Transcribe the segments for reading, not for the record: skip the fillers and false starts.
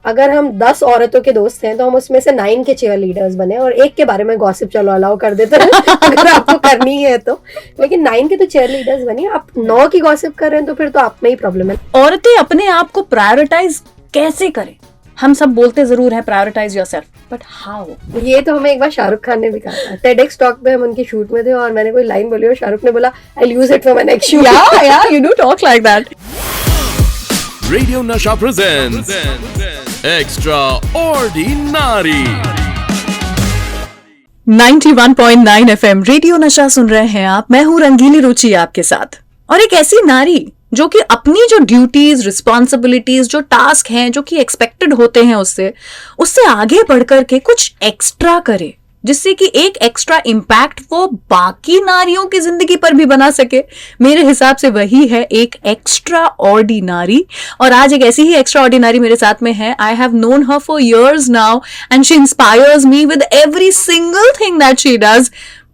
अगर हम 10 औरतों के दोस्त हैं तो हम उसमें से 9 के चीयर लीडर्स बने और एक के बारे में गॉसिप चलो अलाउ कर देते हैं अगर आपको करनी है तो, लेकिन 9 के तो चीयर लीडर्स बनिए, आप 9 की गॉसिप कर रहे हैं तो फिर तो आप में ही प्रॉब्लम है। औरतें अपने आप को प्रायोरिटाइज कैसे करें? हम सब बोलते जरूर हैं प्रायोरिटाइज योरसेल्फ, बट हाउ? ये तो हमें एक बार शाहरुख खान ने भी कहा था, TEDx टॉक पे हम उनकी शूट में थे और मैंने कोई लाइन बोली और शाहरुख ने बोला I will use it for my next shoot. Yeah you do talk like that. Radio Nasha presents extraordinary 91.9 FM Radio Nasha सुन रहे हैं आप। मैं हूं रंगीली रुचि आपके साथ, और एक ऐसी नारी जो कि अपनी जो ड्यूटीज, रिस्पॉन्सिबिलिटीज, जो टास्क हैं, जो कि एक्सपेक्टेड होते हैं उससे आगे बढ़कर के कुछ एक्स्ट्रा करे, जिससे कि एक एक्स्ट्रा इम्पैक्ट वो बाकी नारियों की जिंदगी पर भी बना सके। मेरे हिसाब से वही है एक एक्स्ट्रा ऑर्डिनरी, और आज एक ऐसी ही एक्स्ट्रा ऑर्डिनरी मेरे साथ में है। I have known her for years now and she inspires me with every single thing that she does.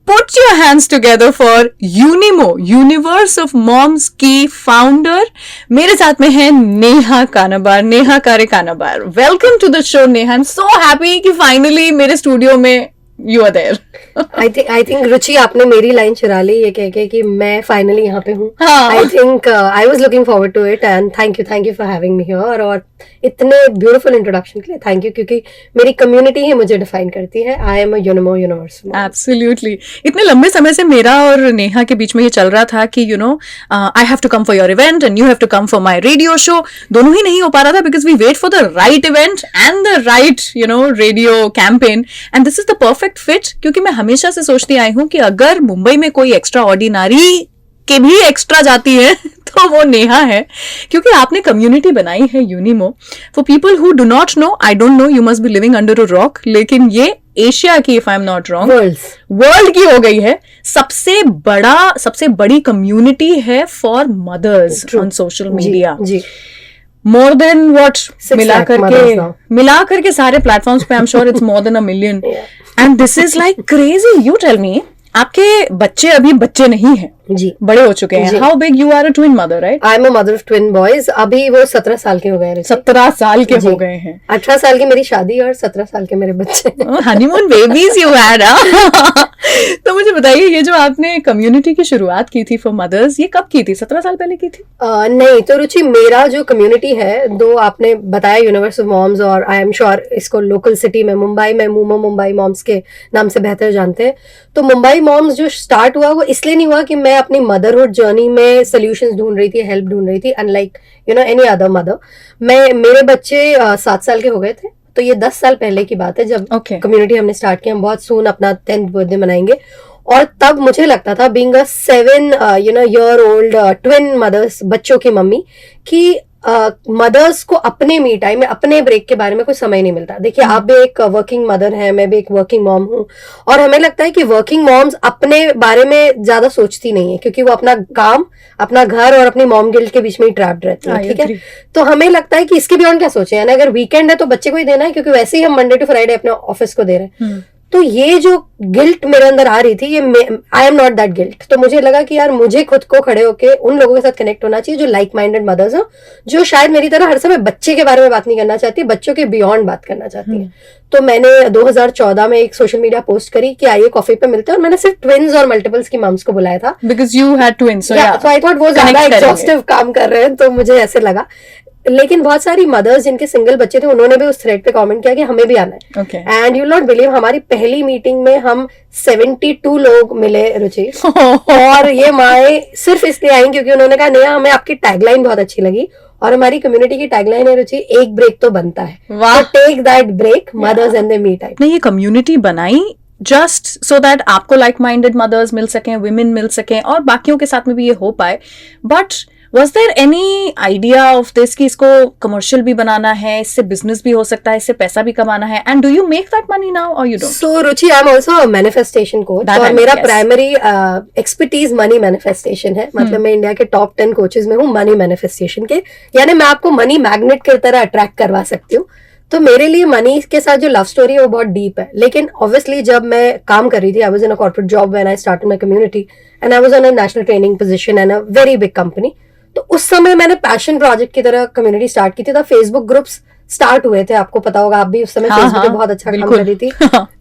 Put your hands together for Unimo, universe of moms की founder. मेरे साथ में है Neha Kanabar, Neha Kare Kanabar. Welcome to the show Neha. I am so happy कि finally मेरे studio में you are there. I think Ruchi आपने मेरी लाइन चुरा ली ये कह के कि मैं फाइनली यहाँ पे हूँ। हाँ। I think I was looking forward to it and thank you for having me here, और इतने ब्यूटीफुल इंट्रोडक्शन के लिए थैंक यू, क्योंकि मेरी कम्युनिटी ही मुझे डिफाइन करती है। I am a Unimo universe. Absolutely. इतने लंबे समय से मेरा और नेहा के बीच में ये चल रहा था कि you know I have to come for your event and you have to come for my radio show. दोनों ही नहीं हो पा रहा था because we wait for the right event and the right radio campaign, and this is the perfect fit. क्योंकि मैं हमेशा से सोचती आई हूं कि अगर मुंबई में कोई एक्स्ट्रा ऑर्डिनरी के भी एक्स्ट्रा जाती है तो वो नेहा है, क्योंकि आपने कम्युनिटी बनाई है Unimo. For people who do not know, I don't know, you must be living under a rock, लेकिन ये एशिया की, if I am not wrong, world की हो गई है सबसे बड़ी कम्युनिटी है for mothers on social media. More than what, मिला करके सारे प्लेटफॉर्म्स पे I am sure it's more than 1 million, and this is like crazy. You tell me, आपके बच्चे अभी बच्चे नहीं हैं जी, बड़े हो चुके हैं। How big? You are a twin mother, right? I am a mother of twin boys. अभी वो 17 साल के हो गए हैं। 17 साल के हो गए हैं। 18 साल की मेरी शादी और 17 साल के मेरे बच्चे। Honeymoon babies you had. तो मुझे बताइए, ये जो आपने कम्युनिटी की शुरुआत की थी फॉर मदर्स, ये कब की थी? 17 साल पहले की थी? नहीं, तो रुचि मेरा जो कम्युनिटी है, दो आपने बताया यूनिवर्स ऑफ मॉम्स, और आई एम श्योर इसको लोकल सिटी में मुंबई में मूमो मुंबई मॉम्स के नाम से बेहतर जानते हैं। तो मुंबई मॉम्स जो स्टार्ट हुआ वो इसलिए नहीं हुआ कि मैं अपनी मदरहुड जर्नी में सोल्यूशंस ढूंढ रही थी, हेल्प ढूंढ रही थी, अनलाइक एनी अदर मदर। मेरे बच्चे 7 साल के हो गए थे, तो ये 10 साल पहले की बात है जब कम्युनिटी हमने स्टार्ट किया। हम बहुत सून अपना 10th बर्थडे मनाएंगे, और तब मुझे लगता था being a 7 year old twin mothers, बच्चों की मम्मी, कि मदर्स को अपने मी टाइम में, अपने ब्रेक के बारे में कोई समय नहीं मिलता। देखिए, आप भी एक वर्किंग मदर हैं, मैं भी एक वर्किंग मॉम हूँ, और हमें लगता है कि वर्किंग मॉम्स अपने बारे में ज्यादा सोचती नहीं है, क्योंकि वो अपना काम, अपना घर और अपनी मॉम गिल्ट के बीच में ही ट्रैप्ड रहती है। ठीक है, तो हमें लगता है कि इसके बियॉन्ड क्या सोचे, यानी अगर वीकेंड है तो बच्चे को ही देना है, क्योंकि वैसे ही हम मंडे टू फ्राइडे अपने ऑफिस को दे रहे हैं। तो ये जो गिल्ट मेरे अंदर आ रही थी, ये आई एम नॉट दैट गिल्ट। तो मुझे लगा कि यार मुझे खुद को खड़े होके उन लोगों के साथ कनेक्ट होना चाहिए जो लाइक माइंडेड मदर्स हो, जो शायद मेरी तरह हर समय बच्चे के बारे में बात नहीं करना चाहती, बच्चों के बियॉन्ड बात करना चाहती है। तो मैंने 2014 में एक सोशल मीडिया पोस्ट करी कि आइए कॉफी पे मिलते हैं, और मैंने सिर्फ ट्विन्स और मल्टीपल्स की मम्स को बुलाया था, because you had twins. So I thought वो ज्यादा एग्जॉस्टिव काम कर रहे हैं, तो मुझे ऐसे लगा। लेकिन बहुत सारी मदर्स जिनके सिंगल बच्चे थे, उन्होंने भी उस थ्रेड पे कमेंट किया कि हमें भी आना है। एंड यू नॉट बिलीव, हमारी पहली मीटिंग में हम 72 लोग मिले रुचि। और ये माएँ सिर्फ इसलिए आई क्योंकि उन्होंने कहा नेहा हमें आपकी टैगलाइन बहुत अच्छी लगी, और हमारी कम्युनिटी की टैगलाइन है रुचि, एक ब्रेक तो बनता है, take that break, mothers and दे मी टाइम। नहीं, ये कम्युनिटी बनाई जस्ट सो दैट आपको लाइक माइंडेड मदर्स मिल सकें, विमेन मिल सकें, और बाकियों के साथ में भी ये हो पाए। But Was there any idea of this कि इसको कमर्शियल भी बनाना है, इससे बिजनेस भी हो सकता है, इससे पैसा भी कमाना है? And do you make that money now or you don't? So Ruchi, I'm also a manifestation coach, और मेरा प्राइमरी एक्सपर्टीज मनी मैनिफेस्टेशन है। मतलब मैं इंडिया के टॉप 10 कोचेज में हूँ मनी मैनिफेस्टेशन के, यानी मैं आपको मनी मैग्नेट की तरह अट्रैक्ट करवा सकती हूँ। तो मेरे लिए मनी के साथ जो लव स्टोरी है वो बहुत डीप है। लेकिन ऑब्वियसली जब मैं काम कर रही थी, I was in a corporate job when I started my community and I was on a national training position and a very big company. तो उस समय मैंने पैशन प्रोजेक्ट की तरह कम्युनिटी स्टार्ट की थी। फेसबुक ग्रुप्स स्टार्ट हुए थे, आपको पता होगा, आप भी उस समय हाँ, फेसबुक पे हाँ, बहुत अच्छा काम बिल्कुल। कर रही थी।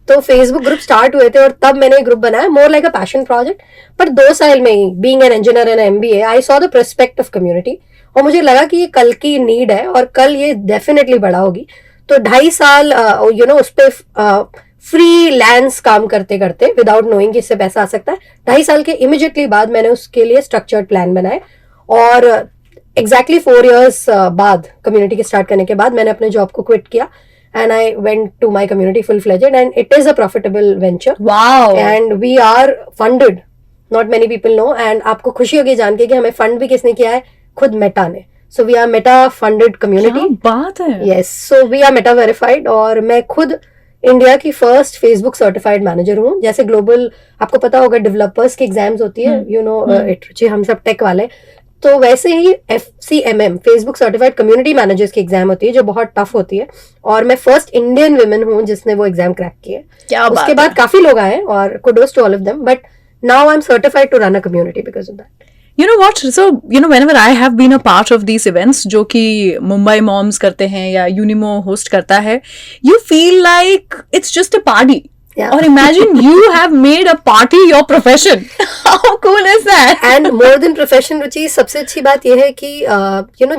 तो फेसबुक ग्रुप स्टार्ट हुए थे और तब मैंने एक ग्रुप बनाया, more like a passion project. पर 2 साल में ही, being an engineer and MBA, I saw the prospect of community, और मुझे लगा कि ये कल की नीड है और कल ये डेफिनेटली बड़ा होगी। तो 2.5 साल उस पे फ्रीलांस काम करते करते, विदाउट नोइंग कि इससे पैसा आ सकता है, 2.5 साल के इमीडिएटली बाद मैंने उसके लिए स्ट्रक्चर्ड प्लान बनाए। और एग्जैक्टली 4 years बाद, कम्युनिटी के स्टार्ट करने के बाद, मैंने अपने जॉब को क्विट किया and I went to my community full fledged, and it is a profitable venture wow. And we are funded, not many people know. And आपको खुशी होगी जान के कि हमें फंड भी किसने किया है, खुद मेटा ने। So we are Meta funded क्या कम्युनिटी। बात है। Yes, so we are Meta verified, और मैं खुद इंडिया की फर्स्ट फेसबुक सर्टिफाइड मैनेजर हूँ। जैसे ग्लोबल, आपको पता होगा, डेवलपर्स की एग्जाम्स होती है, यू नो इट, हम सब टेक वाले, तो वैसे ही FCMM, Facebook certified community managers की एग्जाम होती है, जो बहुत टफ होती है, और मैं फर्स्ट इंडियन वुमेन हूँ जिसने वो एग्जाम क्रैक की है। क्या बात उसके बाद है। काफी लोग आए, और kudos to all of them, but now I am certified to run a community because of that. You know what? So, whenever I have been a part of these events, जो कि मुंबई मॉम्स करते हैं या यूनिमो host करता है, you feel like it's just a party. Yeah. और imagine you have made a party your profession. How cool is that? And more than profession, Ruchi, सबसे अच्छी बात यह है कि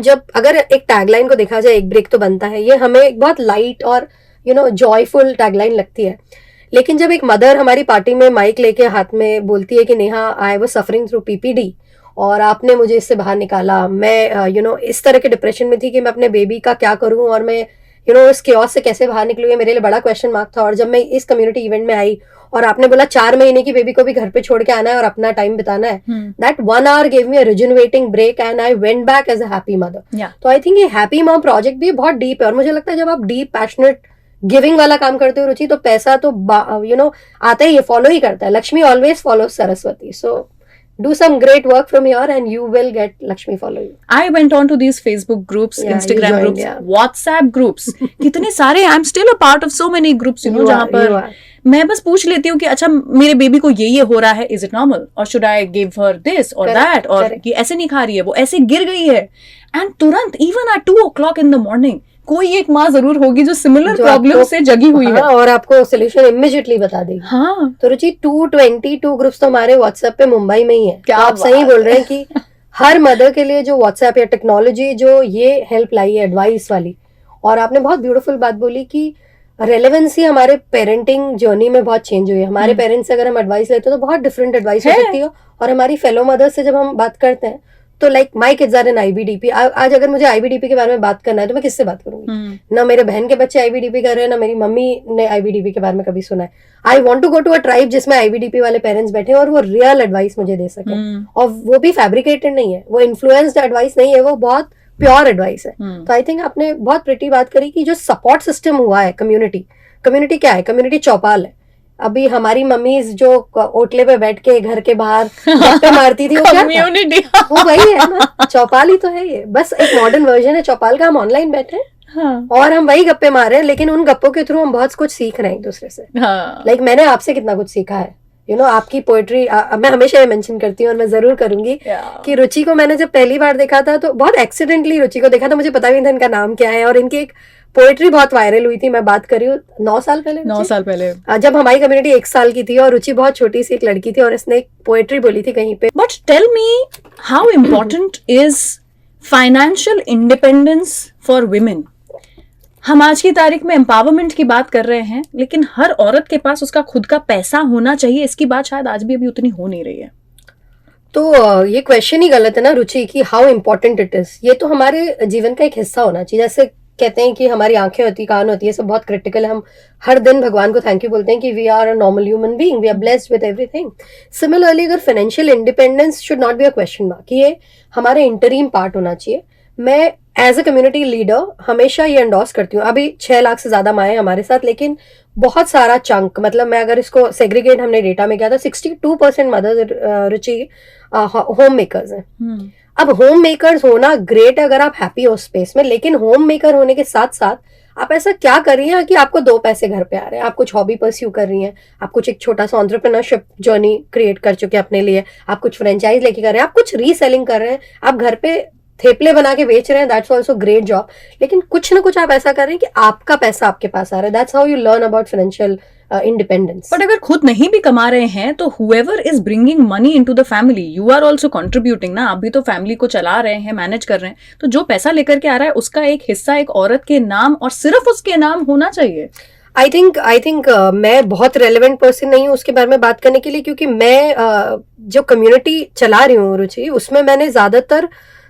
जब अगर एक टैगलाइन को देखा जाए, एक ब्रेक तो बनता है, ये हमें एक बहुत लाइट और जॉयफुल टैगलाइन लगती है। लेकिन जब एक मदर हमारी पार्टी में माइक लेके हाथ में बोलती है कि Neha, I was suffering through PPD और आपने मुझे इससे बाहर निकाला, मैं इस तरह के डिप्रेशन में थी कि मैं अपने बेबी का क्या करूं और मैं इस केओस से कैसे बाहर निकलूं, ये मेरे लिए बड़ा क्वेश्चन मार्क था। और जब मैं इस कम्युनिटी इवेंट में आई और आपने बोला 4 महीने की बेबी को भी घर पे छोड़ के आना है और अपना टाइम बिताना है, that 1 hour gave me a rejuvenating break and I went back as a happy mother. Yeah. तो आई थिंक ये हैप्पी मॉम प्रोजेक्ट भी बहुत डीप है, और मुझे लगता है जब आप डीप पैशनेट गिविंग वाला काम करते हो रुचि, तो पैसा तो आता ही, फॉलो ही करता है। Lakshmi always follow Saraswati. So do some great work from here and you will get Lakshmi follow you. I went on to these Facebook groups, Yeah, Instagram you joined, groups, yeah. WhatsApp groups. कितने सारे, I'm still a part of so many groups, You जहाँ are, पर you are. मैं बस पूछ लेती हूँ कि अच्छा मेरे बेबी को ये हो रहा है, इज इट नॉर्मल, और should I give her this और Correct, दैट, और correct. ये ऐसे नहीं खा रही है, वो ऐसे गिर गई है, एंड तुरंत even at 2 o'clock in the morning कोई एक माँ जरूर होगी जो सिमिलर जो प्रॉब्लम आपको- से जगी हुई है। हाँ, और आपको सोल्यूशन इमीडिएटली बता देगी। हाँ, तो रुचि 222 ग्रुप्स तो हमारे व्हाट्सएप पे मुंबई में ही है। क्या तो आप सही बात बोल रहे हैं कि हर मदर के लिए जो व्हाट्सएप या टेक्नोलॉजी जो ये हेल्प लाई है एडवाइस वाली, और आपने बहुत ब्यूटीफुल बात बोली कि रेलेवेंसी हमारे पेरेंटिंग जर्नी में बहुत चेंज हुई है। हमारे पेरेंट्स से अगर हम एडवाइस लेते हैं तो बहुत डिफरेंट एडवाइस हो है। सकती है, और हमारी फेलो मदर्स से जब हम बात करते हैं तो like my kids are in IBDP। आज अगर मुझे IBDP के बारे में बात करना है तो मैं किससे बात करूंगी? ना मेरे बहन के बच्चे IBDP कर रहे हैं, ना मेरी मम्मी ने IBDP के बारे में कभी सुना है। I want to go to a tribe जिसमें IBDP वाले पेरेंट्स बैठे और वो रियल एडवाइस मुझे दे सके, और वो भी फैब्रिकेटेड नहीं है, वो इन्फ्लुएंस्ड एडवाइस नहीं है, वो बहुत प्योर एडवाइस है। तो आई थिंक आपने बहुत प्रिटी बात करी कि जो सपोर्ट सिस्टम हुआ है कम्युनिटी क्या है? कम्युनिटी चौपाल है। अभी हमारी मम्मीज जो ओटले पे बैठ के घर के बाहर गप्पे मारती थी, वो क्या था? कम्युनिटी। वो वही है ना, चौपाल ही तो है ये, बस एक मॉडर्न वर्जन है चौपाल का। हम ऑनलाइन बैठे हैं हाँ, और हम वही गप्पे मार रहे हैं, लेकिन उन गप्पों के थ्रू हम बहुत कुछ सीख रहे हैं एक दूसरे से। हाँ, लाइक मैंने आपसे कितना कुछ सीखा है, आपकी पोएट्री मैं हमेशा ये मेंशन करती हूँ और मैं जरूर करूंगी कि रुचि को मैंने जब पहली बार देखा था तो बहुत एक्सीडेंटली रुचि को देखा था, मुझे पता भी नहीं था इनका नाम क्या है, और इनकी एक पोएट्री बहुत वायरल हुई थी। मैं बात कर रही हूँ 9 साल पहले, 9 साल पहले, जब हमारी कम्युनिटी 1 साल की थी और रुचि बहुत छोटी सी एक लड़की थी, और इसने एक पोएट्री बोली थी कहीं पे। But tell me, how important is financial independence for women? हम आज की तारीख में एम्पावरमेंट की बात कर रहे हैं, लेकिन हर औरत के पास उसका खुद का पैसा होना चाहिए, इसकी बात शायद आज भी अभी उतनी हो नहीं रही है। तो ये क्वेश्चन ही गलत है ना रुचि कि हाउ इम्पोर्टेंट इट इज। ये तो हमारे जीवन का एक हिस्सा होना चाहिए। जैसे कहते हैं कि हमारी आंखें होती, कान होती है, सब बहुत क्रिटिकल है। हम हर दिन भगवान को थैंक यू बोलते हैं कि we are a normal human being, we are blessed with everything. Similarly अगर financial independence should not be a question mark, ये हमारे इंटरीम पार्ट होना चाहिए। मैं एज अ कम्युनिटी लीडर हमेशा ये एंडोर्स करती हूँ। अभी 6 लाख से ज्यादा माएँ हमारे साथ, लेकिन बहुत सारा चंक, मतलब मैं अगर इसको सेग्रीगेट हमने डेटा में किया था, 62% मदर रुचि होम मेकर्स हैं। अब होम मेकर्स होना ग्रेट है अगर आप हैप्पी हो स्पेस में, लेकिन होम मेकर होने के साथ साथ आप ऐसा क्या कर रही हैं कि आपको 2 पैसे घर पे आ रहे हैं, आप कुछ हॉबी परस्यू कर रही हैं, आप कुछ एक छोटा सा एंटरप्रेन्योरशिप जर्नी क्रिएट कर चुके हैं अपने लिए, आप कुछ फ्रेंचाइज लेके कर रहे हैं, आप कुछ रीसेलिंग कर रहे हैं, आप घर पे थेपले बना के बेच रहे हैं, दैट्स ऑल्सो ग्रेट जॉब, लेकिन कुछ ना कुछ आप ऐसा कर रहे हैं कि आपका पैसा आपके पास आ रहा है. That's how you learn about financial independence. But अगर खुद नहीं भी कमा रहे हैं तो whoever is bringing money into the family, you are also contributing ना. आप भी तो फैमिली को चला रहे हैं, मैनेज कर रहे हैं, तो जो पैसा लेकर के आ रहा है उसका एक हिस्सा एक औरत के नाम और सिर्फ उसके नाम होना चाहिए. आई थिंक मैं बहुत रेलेवेंट पर्सन नहीं हूँ उसके बारे में बात करने के लिए, क्योंकि मैं जो कम्युनिटी चला रही हूँ रुचि, उसमें मैंने ज्यादातर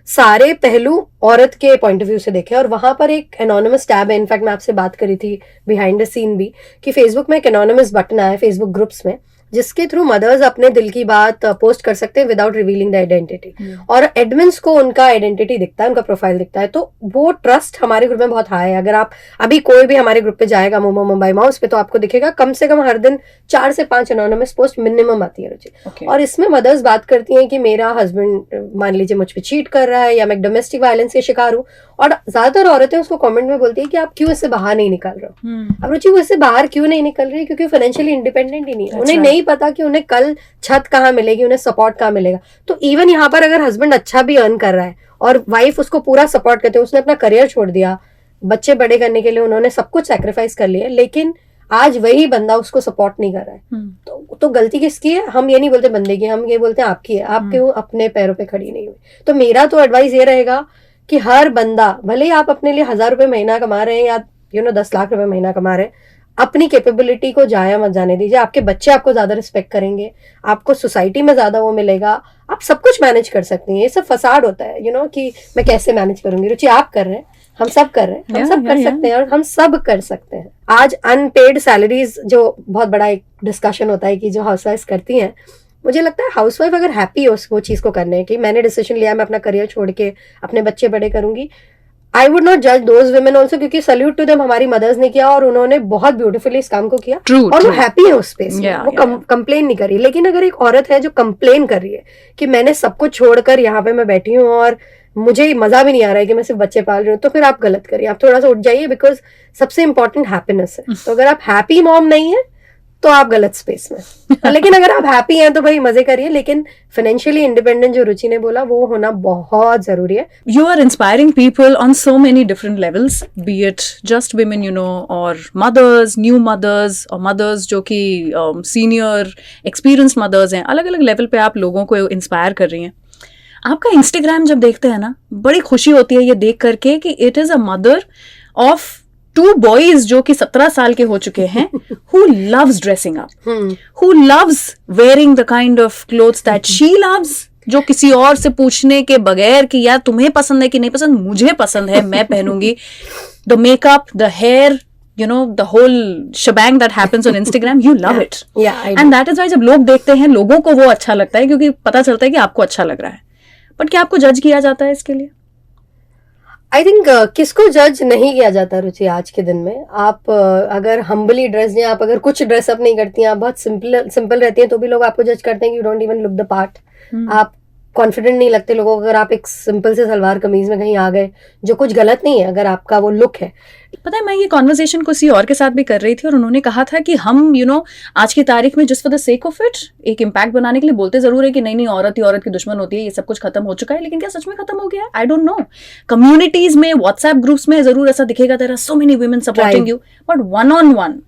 सारे पहलू औरत के पॉइंट ऑफ व्यू से देखे, और वहां पर एक एनोनिमस टैब है. इनफैक्ट मैं आपसे बात करी थी बिहाइंड द सीन भी, कि फेसबुक में एक एनोनिमस बटन आया फेसबुक ग्रुप्स में, जिसके थ्रू मदर्स अपने दिल की बात पोस्ट कर सकते हैं विदाउट रिवीलिंग द आइडेंटिटी. और एडमिन्स को उनका आइडेंटिटी दिखता है, उनका प्रोफाइल दिखता है. तो वो ट्रस्ट हमारे ग्रुप में बहुत हाई है. अगर आप अभी कोई भी हमारे ग्रुप पे जाएगा मोमो मुंबई मॉम्स पे, तो आपको दिखेगा कम से कम हर दिन 4 से 5 एनोनिमस पोस्ट मिनिमम आती है रुचि. और इसमें मदर्स बात करती हैं कि मेरा हस्बैंड मान लीजिए मुझ पे चीट कर रहा है, या मैं डोमेस्टिक वायलेंस के शिकार हूँ. और ज्यादातर औरतें उसको कमेंट में बोलती है कि आप क्यों इससे बाहर नहीं निकल रहे हो. अब रुचि वो इससे बाहर क्यों नहीं निकल रही, क्योंकि फाइनेंशियली इंडिपेंडेंट ही नहीं है. उन्हें नहीं पता कि उन्हें कल छत कहाँ मिलेगी, उन्हें सपोर्ट कहाँ मिलेगा. तो इवन यहाँ पर अगर हस्बैंड अच्छा भी अर्न कर रहा है और वाइफ उसको पूरा सपोर्ट करते हैं, उसने अपना करियर छोड़ दिया, बच्चे बड़े करने के लिए उन्होंने सब कुछ सैक्रिफाइस कर लिया, लेकिन आज वही बंदा उसको सपोर्ट नहीं कर रहा है, तो गलती किसकी है? हम ये नहीं बोलते बंदे की, हम ये बोलते हैं आपकी है. आप क्यों अपने पैरों पे खड़ी नहीं हुई? तो मेरा तो एडवाइस ये रहेगा कि हर बंदा, भले ही आप अपने लिए 1000 रुपए महीना कमा रहे हैं या 10 लाख रुपए महीना कमा रहे हैं, अपनी कैपेबिलिटी को जाया मत जाने दीजिए. आपके बच्चे आपको ज्यादा रिस्पेक्ट करेंगे, आपको सोसाइटी में ज्यादा वो मिलेगा, आप सब कुछ मैनेज कर सकती हैं. ये सब फसाड होता है कि मैं कैसे मैनेज करूंगी. रुचि आप कर रहे हैं, हम सब कर रहे हैं, हम सब कर सकते हैं, और हम सब कर सकते हैं. आज अनपेड सैलरीज जो बहुत बड़ा एक डिस्कशन होता है कि जो हाउसवाइफ करती हैं, मुझे लगता है हाउसवाइफ अगर हैप्पी हो वो चीज को करने की, मैंने डिसीजन लिया मैं अपना करियर छोड़ के अपने बच्चे बड़े करूंगी, आई वुड नॉट जज दोज वुमेन ऑल्सो, क्योंकि सल्यूट टू देम, हमारी मदर्स ने किया और उन्होंने बहुत ब्यूटीफुली इस काम को किया. और वो हैप्पी है उस स्पेस में, वो कंप्लेन नहीं कर रही. लेकिन अगर एक औरत है जो कंप्लेन कर रही है कि मैंने सब कुछ छोड़कर यहाँ पे मैं बैठी हूँ और मुझे मजा भी नहीं आ रहा है कि मैं सिर्फ बच्चे पाल रही हूँ, तो फिर आप गलत करिए. आप थोड़ा सा उठ जाइए, बिकॉज सबसे इंपॉर्टेंट हैप्पीनेस है. तो अगर आप हैप्पी मॉम नहीं है तो आप गलत स्पेस में. लेकिन अगर आप हैप्पी हैं तो भाई मजे करिए, लेकिन फाइनेंशियली इंडिपेंडेंट जो रुचि ने बोला वो होना बहुत जरूरी है. You are inspiring people on so many different levels, be it just women, or mothers, new mothers, or mothers जो कि senior, experienced mothers हैं. अलग अलग लेवल पे आप लोगों को इंस्पायर कर रही हैं. आपका इंस्टाग्राम जब देखते हैं ना, बड़ी खुशी होती है ये देख करके कि it is a mother of 2 boys जो कि 17 साल के हो चुके हैं, who loves dressing up, who loves wearing the kind of clothes that she loves, जो किसी और से पूछने के बगैर कि यार तुम्हें पसंद है कि नहीं पसंद, मुझे पसंद है, मैं पहनूंगी. The makeup, the hair, the whole shebang that happens on Instagram, you love it. And that is why जब लोग देखते हैं, लोगों को वो अच्छा लगता है, क्योंकि पता चलता है कि आपको अच्छा लग रहा है. बट क्या आपको जज किया जाता है इसके लिए? आई थिंक किसको जज नहीं किया जाता रुचि आज के दिन में. आप अगर हम्बली ड्रेस हैं, आप अगर कुछ ड्रेसअप नहीं करती हैं, आप बहुत सिंपल रहती हैं, तो भी लोग आपको जज करते हैं कि you don't even look the part. आप कॉन्फिडेंट नहीं लगते लोगों को अगर आप एक सिंपल से सलवार कमीज में कहीं आ गए, जो कुछ गलत नहीं है अगर आपका वो लुक है. पता है, मैं ये कॉन्वर्सेशन किसी और के साथ भी कर रही थी और उन्होंने कहा था कि हम आज की तारीख में just for the sake of it एक इम्पैक्ट बनाने के लिए बोलते जरूर है कि नहीं औरत ही औरत की दुश्मन होती है, ये सब कुछ खत्म हो चुका है. लेकिन क्या सच में खत्म हो गया है? I don't know. कम्युनिटीज में, व्हाट्सएप ग्रुप्स में जरूर ऐसा दिखेगा, there are so many women supporting you, but one on one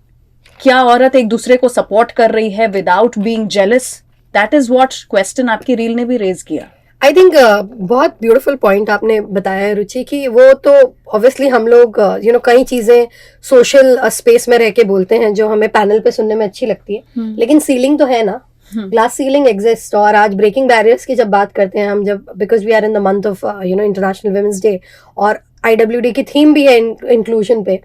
क्या औरत एक दूसरे को सपोर्ट कर रही है without being jealous? That is what question आपकी रील ने भी रेज किया. आई थिंक बहुत ब्यूटीफुल पॉइंट आपने बताया है रुचि, कि वो तो ऑब्वियसली हम लोग कई चीजें सोशल स्पेस में रह के बोलते हैं जो हमें पैनल पे सुनने में अच्छी लगती है, लेकिन सीलिंग तो है ना, ग्लास सीलिंग एग्जिस्ट. और आज ब्रेकिंग बैरियर्स की जब बात करते हैं हम, जब because we are in the month of international women's day और IWD की थीम भी है इंक्लूजन पे,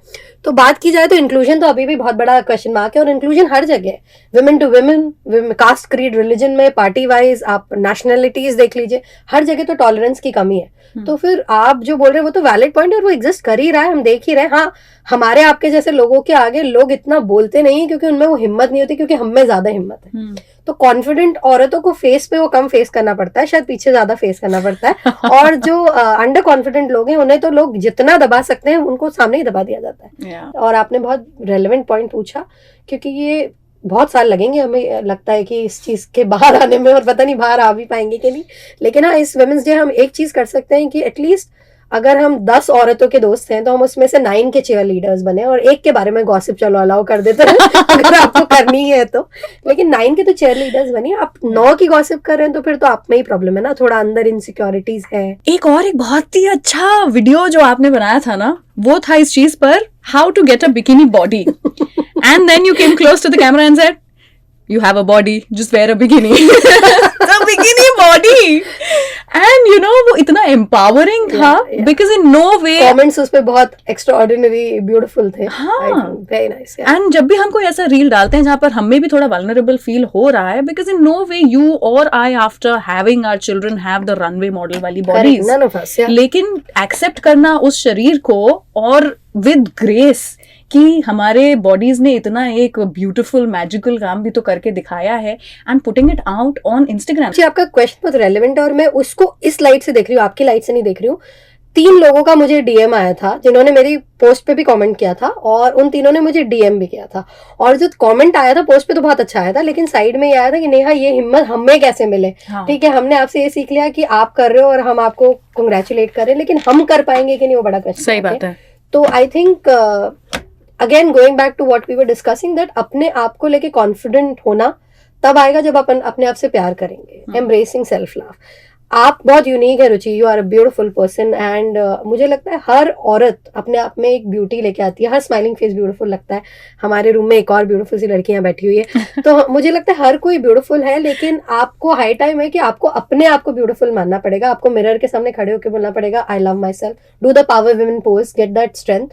तो बात की जाए तो इंक्लूजन तो अभी भी बहुत बड़ा क्वेश्चन मार्क है. और इंक्लूजन हर जगह, women to women, caste, creed, religion में, पार्टी वाइज, आप नेशनलिटीज देख लीजिए, हर जगह तो टॉलरेंस की कमी है. तो फिर आप जो बोल रहे हैं वो तो वैलिड पॉइंट है और वो एग्जिस्ट कर ही रहा है, हम देख ही रहे हैं. हाँ, हमारे आपके जैसे लोगों के आगे लोग इतना बोलते नहीं है क्योंकि उनमें वो हिम्मत नहीं होती, क्योंकि हम में ज्यादा हिम्मत है. तो कॉन्फिडेंट औरतों को फेस पे वो कम फेस करना पड़ता है, शायद पीछे ज्यादा फेस करना पड़ता है. और जो अंडर कॉन्फिडेंट लोग हैं उन्हें तो लोग जितना दबा सकते हैं उनको सामने ही दबा दिया जाता है. और आपने बहुत रेलेवेंट पॉइंट पूछा, क्योंकि ये बहुत साल लगेंगे, हमें लगता है कि इस चीज के बाहर आने में, और पता नहीं बाहर आ भी पाएंगे कि नहीं। लेकिन हाँ, इस वुमेन्स डे हम एक चीज कर सकते हैं कि एटलीस्ट अगर हम 10 औरतों के दोस्त हैं तो हम उसमें से 9 के चीयर लीडर्स बने, और एक के बारे में गॉसिप चलो अलाउ कर देते हैं अगर आपको करनी है तो। लेकिन 9 के तो चीयर लीडर्स बनिए। आप 9 की गॉसिप कर रहे हैं तो फिर तो आप में ही प्रॉब्लम है ना, थोड़ा अंदर इनसिक्योरिटीज है। एक बहुत ही अच्छा वीडियो जो आपने बनाया था ना, वो था इस चीज पर, how to get a bikini body, and then you came close to the camera and said you have a body, just wear a bikini. So bikini body, and you know वो इतना empowering था, because in no way comments उस पे बहुत extraordinary beautiful थे। हाँ, very nice। and जब भी हम कोई ऐसा रील डालते हैं जहाँ पर हमें भी थोड़ा vulnerable feel हो रहा है, because in no way you or I after having our children have the runway model वाली bodies, none of us, लेकिन accept करना उस शरीर को, और with grace कि हमारे बॉडीज ने इतना एक ब्यूटीफुल मैजिकल काम भी तो करके दिखाया है, and putting it out on Instagram. जी, आपका क्वेश्चन बहुत रेलेवेंट है, और मैं उसको इस लाइट से देख रही हूँ, आपकी लाइट से नहीं देख रही हूँ। 3 लोगों का मुझे डीएम आया था जिन्होंने मेरी पोस्ट पे भी कमेंट किया था, और उन तीनों ने मुझे डीएम भी किया था। और जो कमेंट आया था पोस्ट पे तो बहुत अच्छा आया था, लेकिन साइड में ये आया था कि नेहा ये हिम्मत हमें कैसे मिले। ठीक है, हमने आपसे ये सीख लिया कि आप कर रहे हो और हम आपको कंग्रेचुलेट कर रहे हैं, लेकिन हम कर पाएंगे कि नहीं, वो बड़ा क्वेश्चन। सही बात है। तो I think again going back to what we were discussing, दैट अपने आप को लेके कॉन्फिडेंट होना तब आएगा जब अपन अपने आप से प्यार करेंगे। Embracing self love. आप बहुत यूनिक है Ruchi, you are a beautiful person, and मुझे लगता है हर औरत अपने आप में एक ब्यूटी लेके आती है। हर स्माइलिंग फेस ब्यूटीफुल लगता है। हमारे रूम में एक और ब्यूटीफुल सी लड़की यहाँ बैठी हुई है तो मुझे लगता है हर कोई ब्यूटीफुल है, लेकिन आपको हाई टाइम है कि आपको अपने आप को ब्यूटीफुल मानना पड़ेगा। आपको मिरर के सामने खड़े होकर बोलना पड़ेगा I love myself, do the power women pose, get that strength,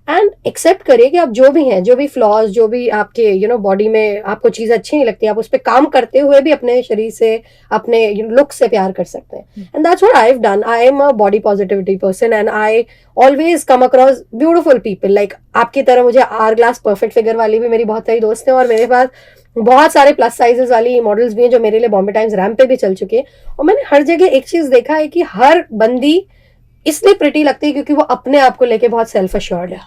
and accept करिए कि आप जो भी हैं, जो भी फ्लॉज, जो भी आपके बॉडी में आपको चीज अच्छी नहीं लगती, आप उस पर काम करते हुए भी अपने शरीर से, अपने लुक से प्यार कर सकते हैं। And that's what I have done. I am a body positivity person, and I always come across beautiful people. Like आपकी तरह मुझे आर ग्लास परफेक्ट फिगर वाली भी मेरी बहुत सारी दोस्त हैं, और मेरे पास बहुत सारे प्लस साइजेस वाली मॉडल्स भी हैं जो मेरे लिए बॉम्बे टाइम्स रैम्प पे भी चल चुके हैं। और मैंने हर जगह एक चीज देखा है कि हर बंदी इसलिए प्रिटी लगती है क्योंकि वो अपने आप को लेके बहुत सेल्फ अश्योर्ड है,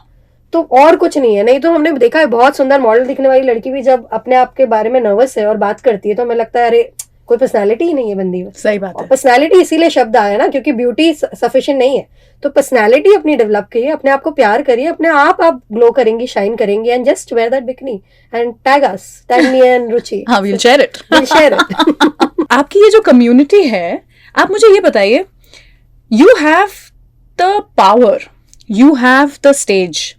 तो और कुछ नहीं है। नहीं तो हमने देखा है बहुत सुंदर मॉडल दिखने वाली लड़की भी जब अपने आप के बारे में नर्वस है और बात करती है तो हमें लगता है अरे कोई पर्सनालिटी ही नहीं है बंदी में। सही बात है। पर्सनालिटी इसीलिए शब्द आया ना, क्योंकि ब्यूटी सफिशिएंट नहीं है, तो पर्सनालिटी अपनी डेवलप करिए, अपने आप को प्यार करिए, अपने आप ग्लो करेंगे, शाइन करेंगे, and just wear that bikini and tag us, tag me and Ruchi. हाँ, we'll share it. We'll share it. आपकी ये जो कम्युनिटी है, आप मुझे ये बताइए, you have the power, you have the stage.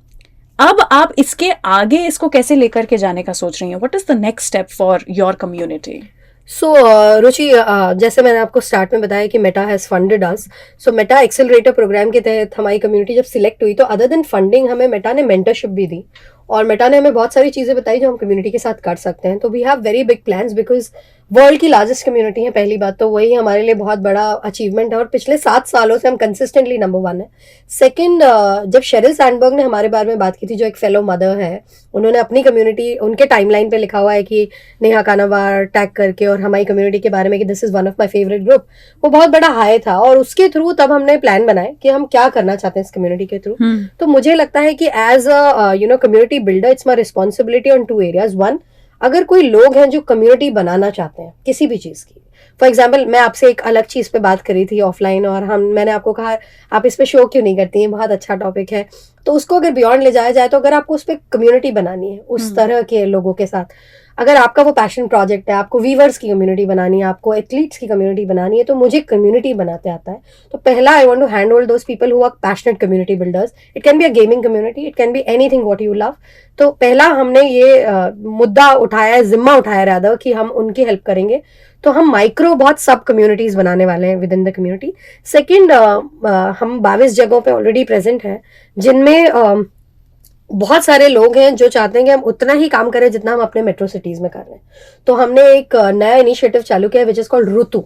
अब आप इसके आगे इसको कैसे लेकर के जाने का सोच रही हैं? What is the next step for your community? सो रुचि, जैसे मैंने आपको स्टार्ट में बताया कि Meta has funded us. So Meta accelerator program के तहत हमारी कम्युनिटी जब सिलेक्ट हुई तो अदर देन फंडिंग हमें मेटा ने मेंटरशिप भी दी, और मेटा ने हमें बहुत सारी चीजें बताई जो हम कम्युनिटी के साथ कर सकते हैं। तो we have very big plans, because world की लार्जेस्ट कम्युनिटी है, पहली बात तो वही हमारे लिए बहुत बड़ा अचीवमेंट है, और पिछले 7 सालों से हम कंसिस्टेंटली नंबर 1 है। सेकंड, जब शेरिल सैंडबर्ग ने हमारे बारे में बात की थी, जो एक फेलो मदर है, उन्होंने अपनी कम्युनिटी, उनके टाइमलाइन पे लिखा हुआ है कि नेहा कानावार टैग करके और हमारी कम्युनिटी के बारे में कि this is one of my favourite group, वो बहुत बड़ा हाई था। और उसके थ्रू तब हमने प्लान बनाए कि हम क्या करना चाहते हैं इस कम्युनिटी के थ्रू। तो मुझे लगता है कि as a community builder it's my responsibility on 2 areas. 1, अगर कोई लोग हैं जो कम्युनिटी बनाना चाहते हैं किसी भी चीज की, फॉर एग्जाम्पल मैं आपसे एक अलग चीज पे बात करी थी ऑफलाइन, और मैंने आपको कहा आप इस पे शो क्यों नहीं करती हैं, बहुत अच्छा टॉपिक है। तो उसको अगर बियॉन्ड ले जाया जाए तो अगर आपको उस पर कम्युनिटी बनानी है उस तरह के लोगों के साथ, अगर आपका वो पैशन प्रोजेक्ट है, आपको वीवर्स की कम्युनिटी बनानी है, आपको एथलीट्स की कम्युनिटी बनानी है, तो मुझे कम्युनिटी बनाते आता है। तो पहला, I want to hand hold those people who are passionate community builders. It can be a gaming community, it can be anything what you love. तो पहला हमने ये मुद्दा उठाया है, जिम्मा उठाया रादर, कि हम उनकी हेल्प करेंगे। तो हम माइक्रो बहुत सब कम्युनिटीज बनाने वाले हैं with in the community. Second, हम 22 जगहों पे ऑलरेडी प्रेजेंट हैं, जिनमें बहुत सारे लोग हैं जो चाहते हैं कि हम उतना ही काम करें जितना हम अपने मेट्रो सिटीज में कर रहे हैं। तो हमने एक नया इनिशिएटिव चालू किया है विच इज कॉल्ड ऋतु।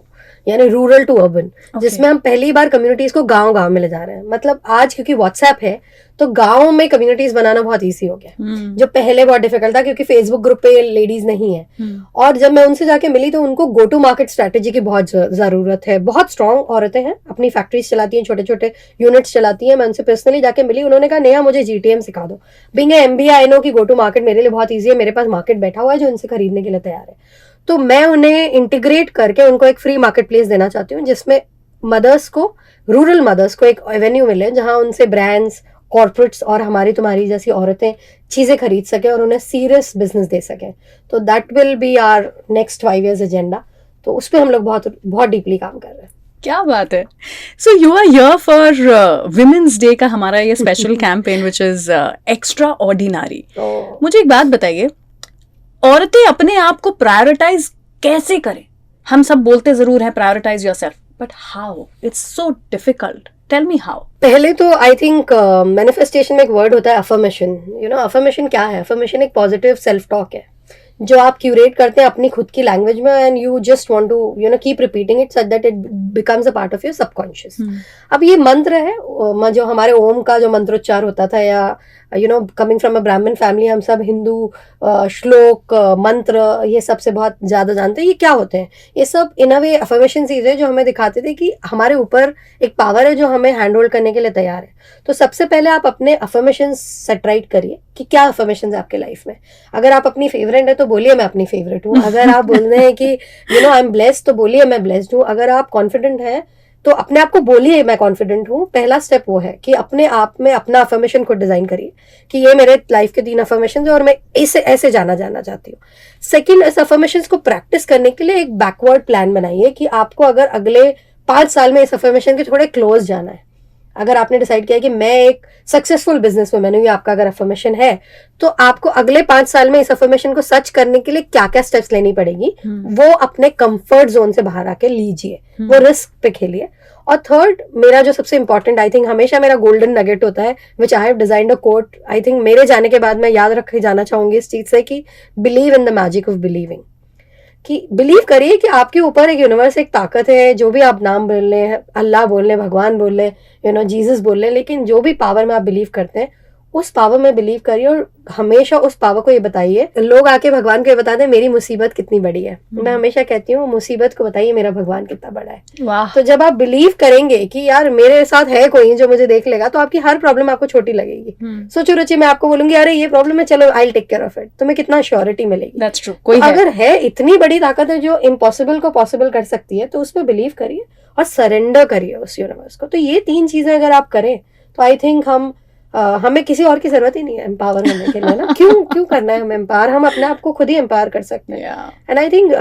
यानी रूरल टू अर्बन, जिसमें हम पहली बार कम्युनिटीज को गांव-गांव में ले जा रहे हैं। मतलब आज क्योंकि व्हाट्सएप है तो गांव में कम्युनिटीज बनाना बहुत इजी हो गया, जो पहले बहुत डिफिकल्ट था क्योंकि फेसबुक ग्रुप पे लेडीज नहीं है। और जब मैं उनसे जाके मिली तो उनको गो टू मार्केट स्ट्रेटेजी की बहुत जरूरत है। बहुत स्ट्रांग औरतें हैं, अपनी फैक्ट्रीज चलाती हैं, छोटे छोटे यूनिट्स चलाती हैं। मैं उनसे पर्सनली जाके मिली, उन्होंने कहा नेहा मुझे जीटीएम सिखा दो। Being a MBA I know कि गो टू मार्केट मेरे लिए बहुत ईजी है, मेरे पास मार्केट बैठा हुआ है जो उनसे खरीदने के लिए तैयार है। तो मैं उन्हें इंटीग्रेट करके उनको एक फ्री मार्केट प्लेस देना चाहती हूँ, जिसमें मदर्स को, रूरल मदर्स को एक एवेन्यू मिले जहां उनसे ब्रांड्स, कॉर्पोरेट्स और हमारी तुम्हारी जैसी औरतें चीजें खरीद सके और उन्हें सीरियस बिजनेस दे सकें। तो that will be our next 5 years agenda. तो उस पर हम लोग बहुत बहुत डीपली काम कर रहे हैं। क्या बात है। So you are here for women's day का हमारा ये special campaign which is extraordinary. मुझे एक बात बताइए, औरतें अपने आप को प्रायोरिटाइज कैसे करें? हम सब बोलते जरूर हैं prioritise yourself, but how? It's so difficult. Tell me how. पहले तो आई थिंक मैनिफेस्टेशन में एक वर्ड होता है अफर्मेशन। यू नो अफर्मेशन क्या है? अफर्मेशन एक पॉजिटिव सेल्फ टॉक है जो आप क्यूरेट करते हैं अपनी खुद की लैंग्वेज में, and you just want to you know keep repeating it such that it becomes a part of your subconscious. अब ये मंत्र है, जो हमारे ओम का जो मंत्रोच्चार होता था, या you know coming from a ब्राह्मण फैमिली, हम सब हिंदू श्लोक, मंत्र, ये सबसे बहुत ज्यादा जानते हैं। ये क्या होते हैं? ये सब इन अ वे अफर्मेशन चीजें जो हमें दिखाते थे कि हमारे ऊपर एक पावर है जो हमें हैंड होल्ड करने के लिए तैयार है। तो सबसे पहले आप अपने अफर्मेशन सेट राइट करिए कि क्या अफर्मेशन है आपके लाइफ में। अगर आप अपनी फेवरेट है तो बोलिए मैं अपनी फेवरेट हूँ। अगर आप बोल रहे हैं कि you know I am blessed तो बोलिए मैं ब्लेस्ड हूँ। अगर आप कॉन्फिडेंट है तो अपने आप को बोलिए मैं कॉन्फिडेंट हूँ। पहला स्टेप वो है कि अपने आप में अपना अफर्मेशन खुद डिजाइन करिए कि ये मेरे लाइफ के 3 अफर्मेशन है और मैं ऐसे ऐसे जाना चाहती हूँ। सेकंड, इस अफर्मेशन को प्रैक्टिस करने के लिए एक बैकवर्ड प्लान बनाइए कि आपको अगर अगले 5 साल में इस अफर्मेशन के थोड़े क्लोज जाना है। अगर आपने डिसाइड किया कि मैं एक सक्सेसफुल बिजनेस वुमन हूँ, ये आपका अगर अफर्मेशन है, तो आपको अगले 5 साल में इस अफर्मेशन को सच करने के लिए क्या क्या स्टेप्स लेनी पड़ेगी, वो अपने कंफर्ट जोन से बाहर आके लीजिए, वो रिस्क पे खेलिए। और थर्ड, मेरा जो सबसे इंपॉर्टेंट, आई थिंक हमेशा मेरा गोल्डन नगेट होता है, which I have designed a coat, I think मेरे जाने के बाद मैं याद रखे जाना चाहूंगी इस चीज से, कि believe in the magic of believing. कि बिलीव करिए कि आपके ऊपर एक यूनिवर्स, एक ताकत है। जो भी आप नाम बोल रहे हैं, अल्लाह बोल रहे हैं, भगवान बोल रहे हैं, यू नो जीसस बोल रहे हैं, लेकिन जो भी पावर में आप बिलीव करते हैं उस पावर में बिलीव करिए और हमेशा उस पावर को ये बताइए। लोग आके भगवान को ये बताते हैं मेरी मुसीबत कितनी बड़ी है, मैं हमेशा कहती हूँ मुसीबत को बताइए मेरा भगवान कितना बड़ा है। वाह। तो जब आप बिलीव करेंगे कि यार मेरे साथ है कोई जो मुझे देख लेगा, तो आपकी हर प्रॉब्लम आपको छोटी लगेगी। सोचो रुचि, मैं आपको बोलूंगी अरे ये प्रॉब्लम है, चलो I will take care of it, तुम्हें कितना श्योरिटी मिलेगी। That's true. कोई अगर है इतनी बड़ी ताकत है जो इम्पॉसिबल को पॉसिबल कर सकती है, तो उसमें बिलीव करिए और सरेंडर करिए उस यूनिवर्स को। तो ये 3 चीजें अगर आप करें तो आई थिंक हमें किसी और की जरूरत ही नहीं है एम्पावर होने के लिए ना। क्यों करना है हमें एम्पावर? हम अपने आप को खुद ही एम्पावर कर सकते हैं। एंड आई थिंक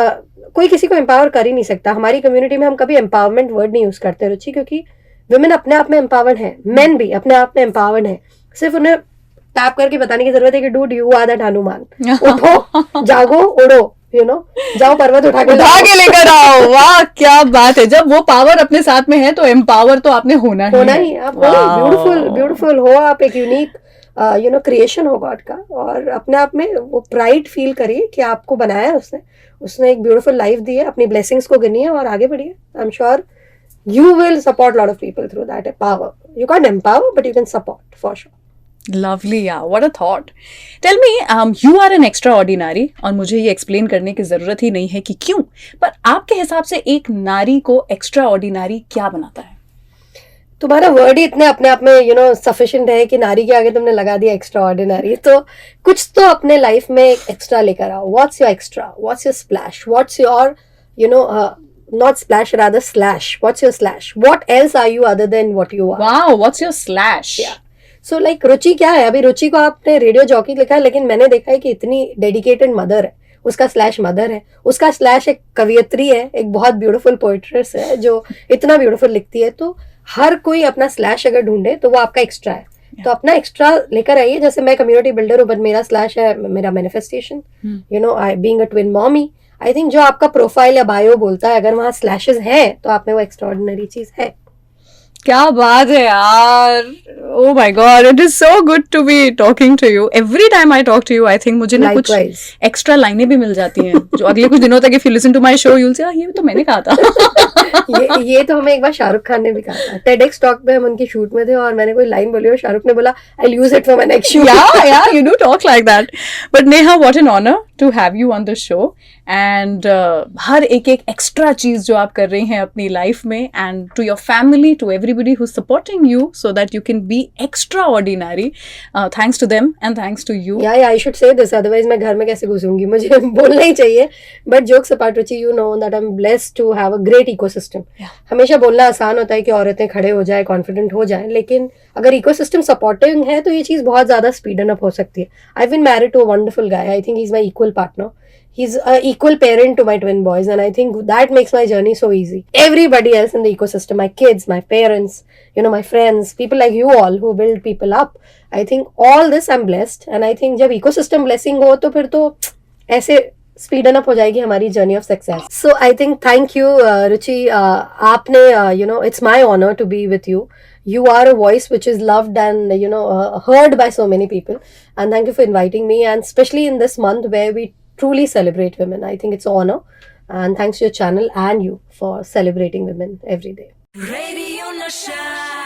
कोई किसी को एम्पावर कर ही नहीं सकता। हमारी कम्युनिटी में हम कभी एम्पावरमेंट वर्ड नहीं यूज करते रुचि, क्योंकि वुमेन अपने आप में एम्पावर्ड है, मेन भी अपने आप में एम्पावर्ड है। सिर्फ उन्हें टैप करके बताने की जरूरत है कि dude you are that Hanuman, उठो, जागो, उड़ो, यू नो, जाओ पर्वत उठा के लेकर आओ। वाह क्या बात है। जब वो पावर अपने साथ में है तो एम्पावर तो आपने होना ही। आप ब्यूटीफुल हो, आप एक यूनिक यू नो क्रिएशन हो गॉड का, और अपने आप में वो प्राइड फील करिए कि आपको बनाया है उसने एक ब्यूटीफुल लाइफ दी है। अपनी ब्लेसिंग्स को गिनिए और आगे बढ़िए। आई am sure you will support a lot of people through that power. You can't empower, but you can support for sure. Lovely, yeah. What a thought. Tell me, you are an extraordinary, और मुझे ये explain करने की जरूरत ही नहीं है कि क्यों, पर आपके हिसाब से एक नारी को एक्स्ट्राऑर्डिनरी क्या बनाता है? तुम्हारा वर्ड ही इतने अपने आप में यू नो सफिशिएंट है कि नारी के आगे तुमने लगा दिया एक्स्ट्राऑर्डिनरी। तो कुछ तो अपने लाइफ में एक एक्स्ट्रा लेकर आओ। What's your extra? What's your splash? What's your you know not splash, rather slash. What's your slash? What else are you other than what you are? Wow, what's your slash? Yeah. So like रुचि क्या है? अभी रुचि को आपने radio jockey लिखा है, लेकिन मैंने देखा है कि इतनी डेडिकेटेड मदर है, उसका स्लैश मदर है, उसका स्लैश एक कवियत्री है, एक बहुत ब्यूटीफुल पोइट्रेस है जो इतना ब्यूटीफुल लिखती है। तो हर कोई अपना स्लैश अगर ढूंढे तो वो आपका एक्स्ट्रा है। तो अपना एक्स्ट्रा लेकर आइए। जैसे मैं कम्युनिटी बिल्डर हूँ, बट मेरा स्लैश है मेरा manifestation, you know, I being a twin mommy. I think जो आपका प्रोफाइल या बायो बोलता है, अगर वहाँ स्लैशेस हैं तो आप में वो एक्स्ट्राऑर्डिनरी चीज है। क्या बात है यार. Oh my God, it is so good to be talking to you. Every time I talk to you, I think मुझे ना कुछ Likewise. एक्स्ट्रा लाइनें भी मिल जाती हैं जो अगले कुछ दिनों तक if you listen to my show, you'll say ये तो मैंने कहा था. ये तो हमें एक बार शाहरुख खान ने भी कहा था. TEDx टॉक पे हम उनकी शूट में थे और मैंने कोई लाइन बोली और शाहरुख ने बोला I'll use it for my next shoot. Yeah, you do talk like that. But Neha, what an honor to have you on the show. And हर एक एक्स्ट्रा चीज जो आप कर रही हैं अपनी लाइफ में, and to your family, to everybody who's supporting you so that you can be extraordinary. Thanks to them and thanks to you. Yeah, I should say this, otherwise मैं घर में कैसे घुसूंगी, मुझे बोलना ही चाहिए. But jokes apart, Ruchi, you know that I'm blessed to have a great ecosystem. हमेशा बोलना आसान होता है कि औरतें खड़े हो जाए, कॉन्फिडेंट हो जाए, लेकिन अगर इकोसिस्टम सपोर्टिंग है तो ये चीज़ बहुत ज़्यादा स्पीडन अप हो सकती है. I've been married to a wonderful guy. I think he's my equal partner. He's an equal parent to my twin boys, and I think that makes my journey so easy. Everybody else in the ecosystem, my kids, my parents, my friends, people like you all who build people up. I think all this I'm blessed, and I think जब ecosystem blessing हो तो फिर तो ऐसे speeden up हो जाएगी हमारी journey of success. So I think thank you, Ruchi. आपने it's my honor to be with you. You are a voice which is loved and heard by so many people, and thank you for inviting me, and especially in this month where we truly celebrate women. I think it's an honor, and thanks to your channel and you for celebrating women every day. Radio Nasha.